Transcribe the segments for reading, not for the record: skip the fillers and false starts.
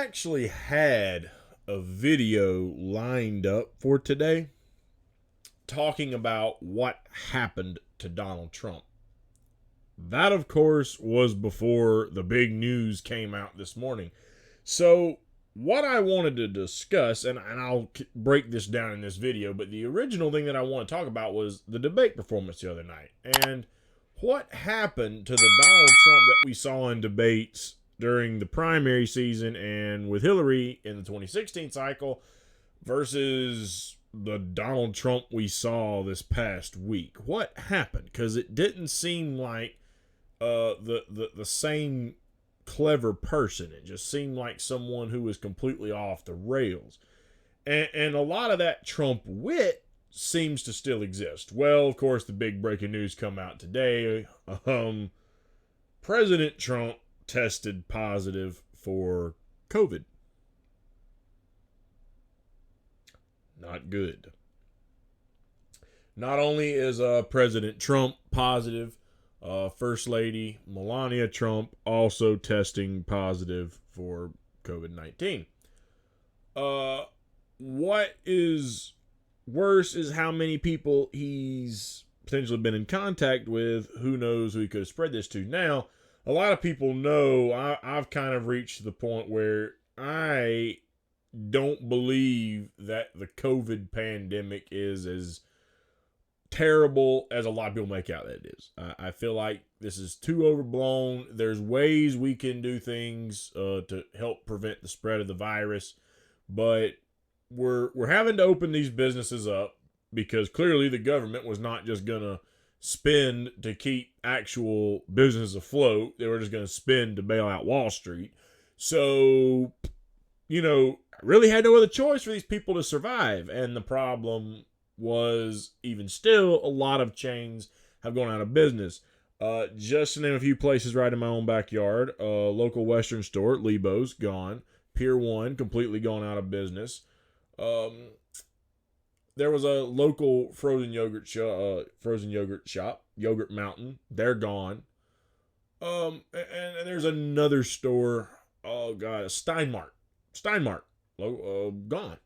actually had a video lined up for today talking about what happened to Donald Trump. That, of course, was before the big news came out this morning. So, what I wanted to discuss, and I'll break this down in this video, but the original thing that I want to talk about was the debate performance the other night. And what happened to the Donald Trump that we saw in debates during the primary season and with Hillary in the 2016 cycle versus the Donald Trump we saw this past week? What happened? Because it didn't seem like the same clever person. It just seemed like someone who was completely off the rails. And a lot of that Trump wit seems to still exist. Well, of course, the big breaking news come out today. President Trump tested positive for COVID. Not good. Not only is President Trump positive, First Lady Melania Trump also testing positive for COVID-19. What is worse is how many people he's potentially been in contact with. Who knows who he could have spread this to. Now, a lot of people know I've kind of reached the point where I don't believe that the COVID pandemic is as terrible as a lot of people make out that it is. I feel like this is too overblown. There's ways we can do things to help prevent the spread of the virus, but we're having to open these businesses up because clearly the government was not just gonna spend to keep actual business afloat. They were just gonna spend to bail out Wall Street. So, really had no other choice for these people to survive. And the problem was, even still, a lot of chains have gone out of business. Just to name a few places right in my own backyard, local Western store, Lebo's, gone. Pier 1, completely gone out of business. There was a local frozen yogurt shop, Yogurt Mountain. They're gone. And there's another store, oh god, Steinmart, gone.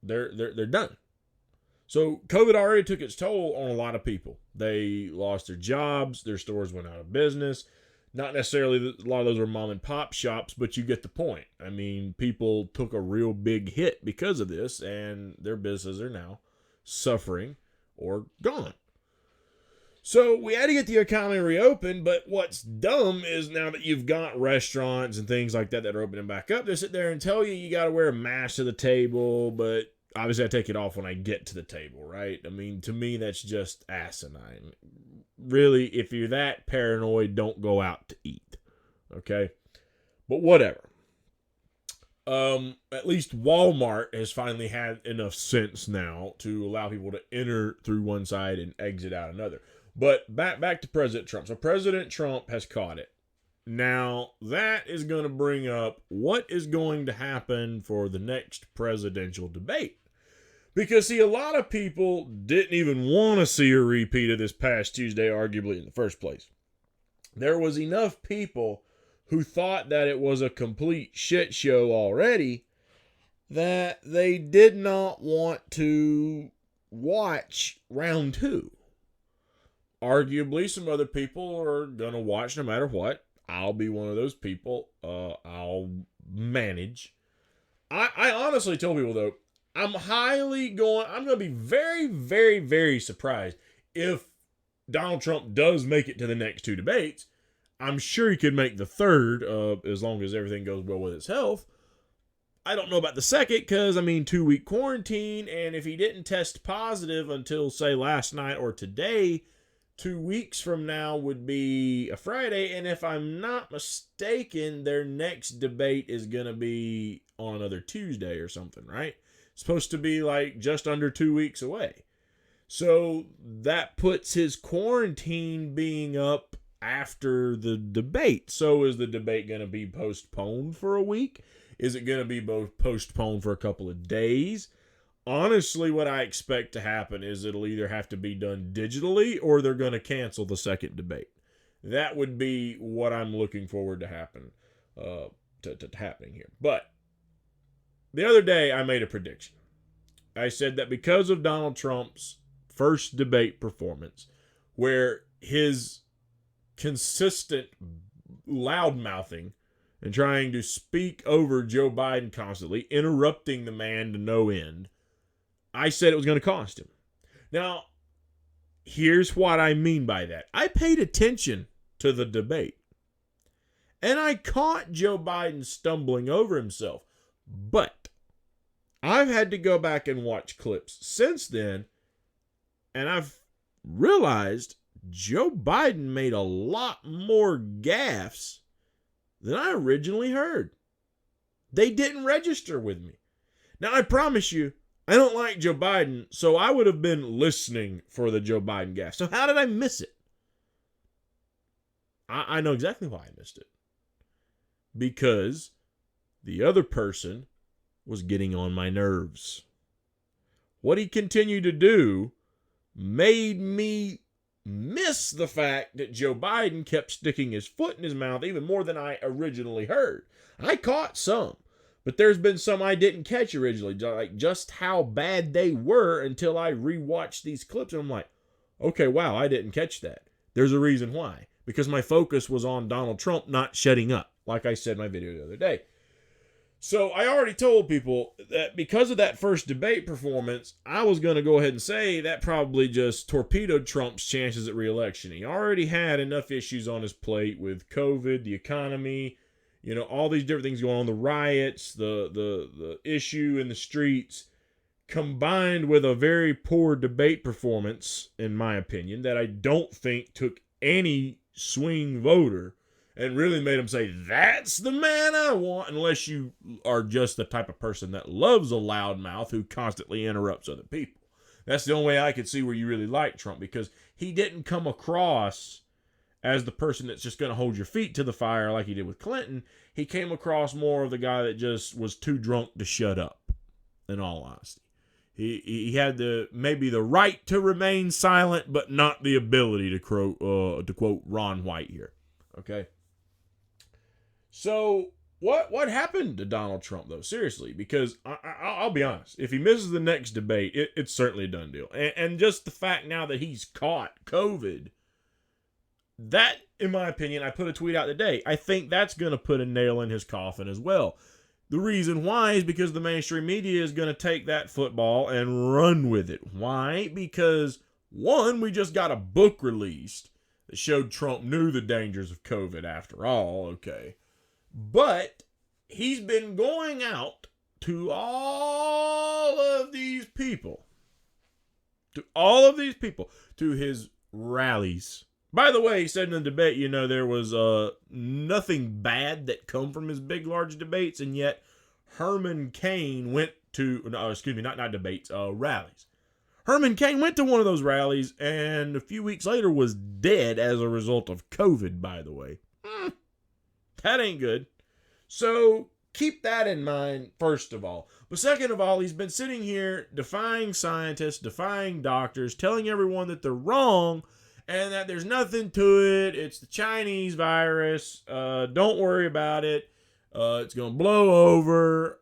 They're done. So COVID already took its toll on a lot of people. They lost their jobs. Their stores went out of business. Not necessarily a lot of those were mom and pop shops, but you get the point. I mean, people took a real big hit because of this, and their businesses are now suffering or gone. So we had to get the economy reopened, but what's dumb is now that you've got restaurants and things like that are opening back up, they sit there and tell you got to wear a mask to the table, but obviously I take it off when I get to the table, right? I mean, to me, that's just asinine. Really, if you're that paranoid, don't go out to eat, okay? But whatever. At least Walmart has finally had enough sense now to allow people to enter through one side and exit out another. But back to President Trump. So President Trump has caught it. Now, that is going to bring up what is going to happen for the next presidential debate. Because, see, a lot of people didn't even want to see a repeat of this past Tuesday, arguably, in the first place. There was enough people who thought that it was a complete shit show already that they did not want to watch round two. Arguably, some other people are going to watch no matter what. I'll be one of those people. I'll manage. I honestly tell people, though, I'm going to be very, very, very surprised if Donald Trump does make it to the next two debates. I'm sure he could make the third, as long as everything goes well with his health. I don't know about the second because, 2-week quarantine, and if he didn't test positive until, say, last night or today, 2 weeks from now would be a Friday, and if I'm not mistaken, their next debate is going to be on another Tuesday or something, right? It's supposed to be like just under 2 weeks away. So that puts his quarantine being up after the debate. So is the debate going to be postponed for a week? Is it going to be both postponed for a couple of days? Honestly, what I expect to happen is it'll either have to be done digitally or they're going to cancel the second debate. That would be what I'm looking forward to happen, to happening here. But the other day I made a prediction. I said that because of Donald Trump's first debate performance, where his consistent loud mouthing and trying to speak over Joe Biden constantly, interrupting the man to no end, I said it was going to cost him. Now, here's what I mean by that. I paid attention to the debate, and I caught Joe Biden stumbling over himself. But I've had to go back and watch clips since then, and I've realized Joe Biden made a lot more gaffes than I originally heard. They didn't register with me. Now, I promise you, I don't like Joe Biden, so I would have been listening for the Joe Biden gaffe. So how did I miss it? I know exactly why I missed it. Because the other person was getting on my nerves. What he continued to do made me miss the fact that Joe Biden kept sticking his foot in his mouth even more than I originally heard. I caught some, but there's been some I didn't catch originally, like just how bad they were until I rewatched these clips, and I'm like, okay, wow, I didn't catch that. There's a reason why. Because my focus was on Donald Trump not shutting up, like I said in my video the other day. So I already told people that because of that first debate performance, I was going to go ahead and say that probably just torpedoed Trump's chances at re-election. He already had enough issues on his plate with COVID, the economy, all these different things going on, the riots, the issue in the streets, combined with a very poor debate performance, in my opinion, that I don't think took any swing voter and really made him say, that's the man I want, unless you are just the type of person that loves a loudmouth who constantly interrupts other people. That's the only way I could see where you really like Trump, because he didn't come across as the person that's just going to hold your feet to the fire like he did with Clinton. He came across more of the guy that just was too drunk to shut up, in all honesty. He had maybe the right to remain silent, but not the ability to quote Ron White here. Okay? So what happened to Donald Trump, though? Seriously, because I'll be honest. If he misses the next debate, it's certainly a done deal. And just the fact now that he's caught COVID, that, in my opinion, I put a tweet out today, I think that's going to put a nail in his coffin as well. The reason why is because the mainstream media is going to take that football and run with it. Why? Because, one, we just got a book released that showed Trump knew the dangers of COVID after all, okay. But he's been going out to all of these people, to his rallies. By the way, he said in the debate, there was nothing bad that come from his big, large debates, and yet Herman Cain went to, not debates, rallies. Herman Cain went to one of those rallies, and a few weeks later was dead as a result of COVID, by the way. That ain't good. So keep that in mind, first of all. But second of all, he's been sitting here defying scientists, defying doctors, telling everyone that they're wrong and that there's nothing to it. It's the Chinese virus. Don't worry about it. It's going to blow over.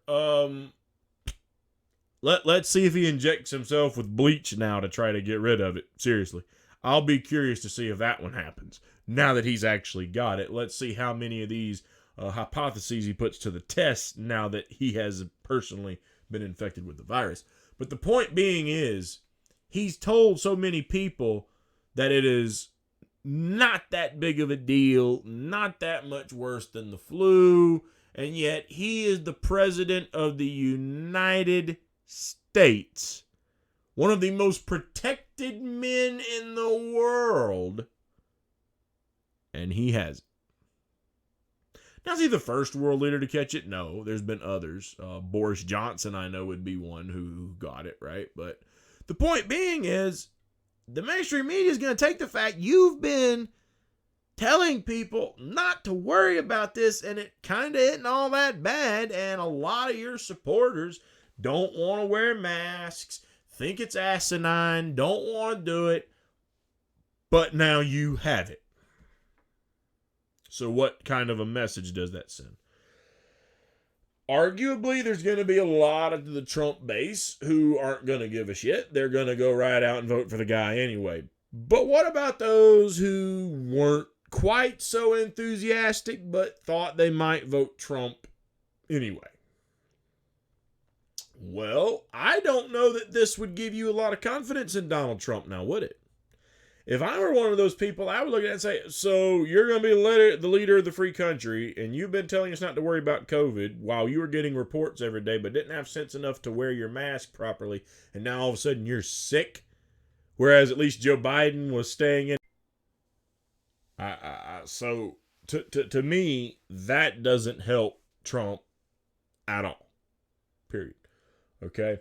Let's see if he injects himself with bleach now to try to get rid of it. Seriously. I'll be curious to see if that one happens. Now that he's actually got it, let's see how many of these hypotheses he puts to the test now that he has personally been infected with the virus. But the point being is, he's told so many people that it is not that big of a deal, not that much worse than the flu, and yet he is the president of the United States, one of the most protected men in the world, and he has it. Now, is he the first world leader to catch it? No, there's been others. Boris Johnson, I know, would be one who got it, right? But the point being is, the mainstream media is going to take the fact you've been telling people not to worry about this, and it kind of isn't all that bad, and a lot of your supporters don't want to wear masks, think it's asinine, don't want to do it, but now you have it. So what kind of a message does that send? Arguably, there's going to be a lot of the Trump base who aren't going to give a shit. They're going to go right out and vote for the guy anyway. But what about those who weren't quite so enthusiastic but thought they might vote Trump anyway? Well, I don't know that this would give you a lot of confidence in Donald Trump now, would it? If I were one of those people, I would look at it and say, so you're going to be the leader of the free country, and you've been telling us not to worry about COVID while you were getting reports every day, but didn't have sense enough to wear your mask properly, and now all of a sudden you're sick, whereas at least Joe Biden was staying in. So to me, that doesn't help Trump at all. Period. Okay?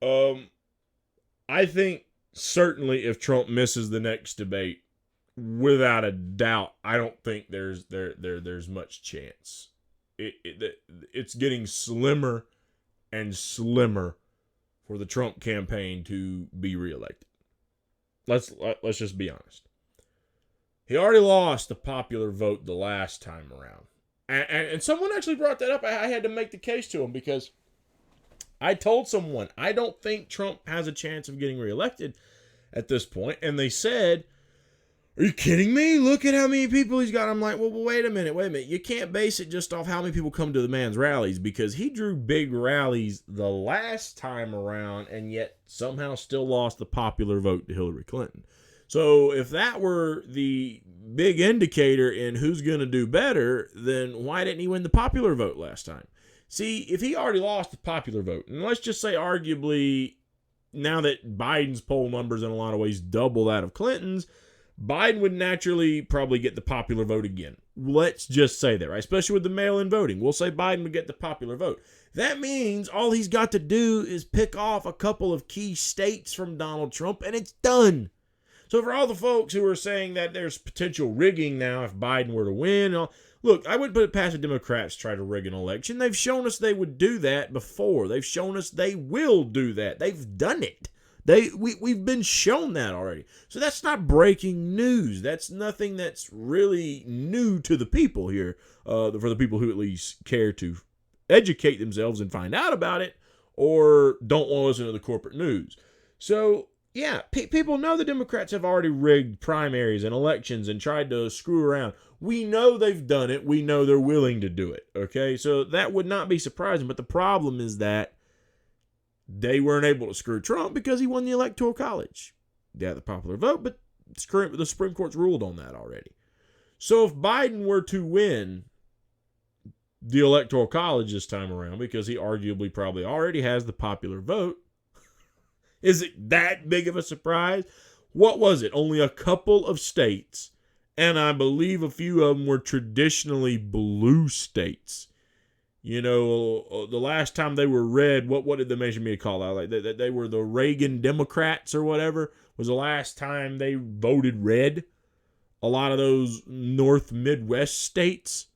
I think certainly if Trump misses the next debate, without a doubt, I don't think there's much chance. It's getting slimmer and slimmer for the Trump campaign to be reelected. Let's just be honest. He already lost the popular vote the last time around. And someone actually brought that up. I had to make the case to him because I told someone, I don't think Trump has a chance of getting reelected at this point. And they said, are you kidding me? Look at how many people he's got. I'm like, well, wait a minute. You can't base it just off how many people come to the man's rallies, because he drew big rallies the last time around and yet somehow still lost the popular vote to Hillary Clinton. So if that were the big indicator in who's going to do better, then why didn't he win the popular vote last time? See, if he already lost the popular vote, and let's just say arguably now that Biden's poll numbers in a lot of ways double that of Clinton's, Biden would naturally probably get the popular vote again. Let's just say that, right? Especially with the mail-in voting. We'll say Biden would get the popular vote. That means all he's got to do is pick off a couple of key states from Donald Trump, and it's done. So for all the folks who are saying that there's potential rigging now if Biden were to win, look, I wouldn't put it past the Democrats to try to rig an election. They've shown us they would do that before. They've shown us they will do that. They've done it. We've been shown that already. So that's not breaking news. That's nothing that's really new to the people here, for the people who at least care to educate themselves and find out about it, or don't want to listen to the corporate news. So yeah, people know the Democrats have already rigged primaries and elections and tried to screw around. We know they've done it. We know they're willing to do it. Okay, so that would not be surprising. But the problem is that they weren't able to screw Trump because he won the Electoral College. They had the popular vote, but the Supreme Court's ruled on that already. So if Biden were to win the Electoral College this time around, because he arguably probably already has the popular vote, is it that big of a surprise? What was it? Only a couple of states, and I believe a few of them were traditionally blue states. You know, the last time they were red, what did the measure media call that? Like they were the Reagan Democrats or whatever, was the last time they voted red. A lot of those North Midwest states.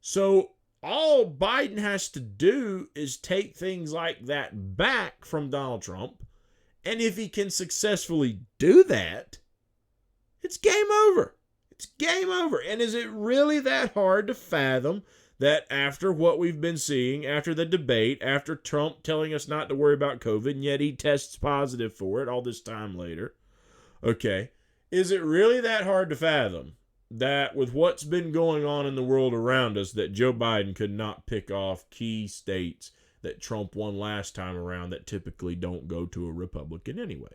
So all Biden has to do is take things like that back from Donald Trump. And if he can successfully do that, it's game over. It's game over. And is it really that hard to fathom that after what we've been seeing, after the debate, after Trump telling us not to worry about COVID, and yet he tests positive for it all this time later, okay, is it really that hard to fathom that with what's been going on in the world around us, that Joe Biden could not pick off key states that Trump won last time around that typically don't go to a Republican anyway?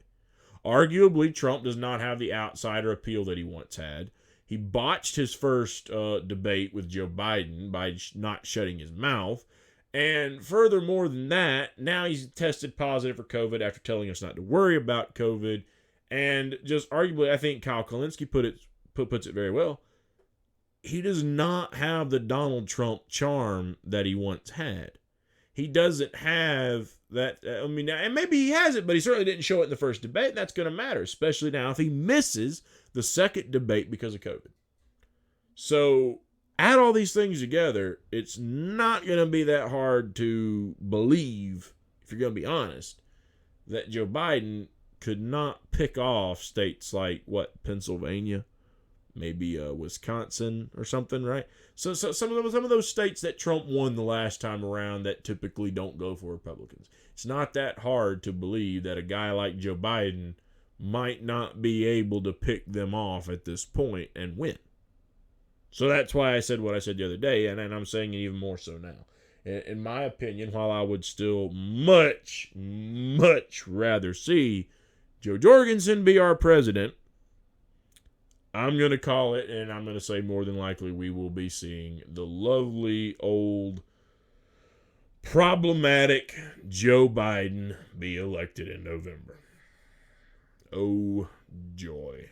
Arguably, Trump does not have the outsider appeal that he once had. He botched his first debate with Joe Biden by not shutting his mouth. And furthermore than that, now he's tested positive for COVID after telling us not to worry about COVID. And just arguably, I think Kyle Kulinski puts it very well. He does not have the Donald Trump charm that he once had. He doesn't have that. I mean, and maybe he has it, but he certainly didn't show it in the first debate. And that's going to matter, especially now if he misses the second debate because of COVID. So add all these things together, it's not going to be that hard to believe, if you're going to be honest, that Joe Biden could not pick off states like, Pennsylvania, maybe Wisconsin or something, right? So some of those states that Trump won the last time around that typically don't go for Republicans. It's not that hard to believe that a guy like Joe Biden might not be able to pick them off at this point and win. So that's why I said what I said the other day, and I'm saying it even more so now. In my opinion, while I would still much rather see Joe Jorgensen be our president, I'm going to call it, and I'm going to say more than likely we will be seeing the lovely old problematic Joe Biden be elected in November. Oh, joy.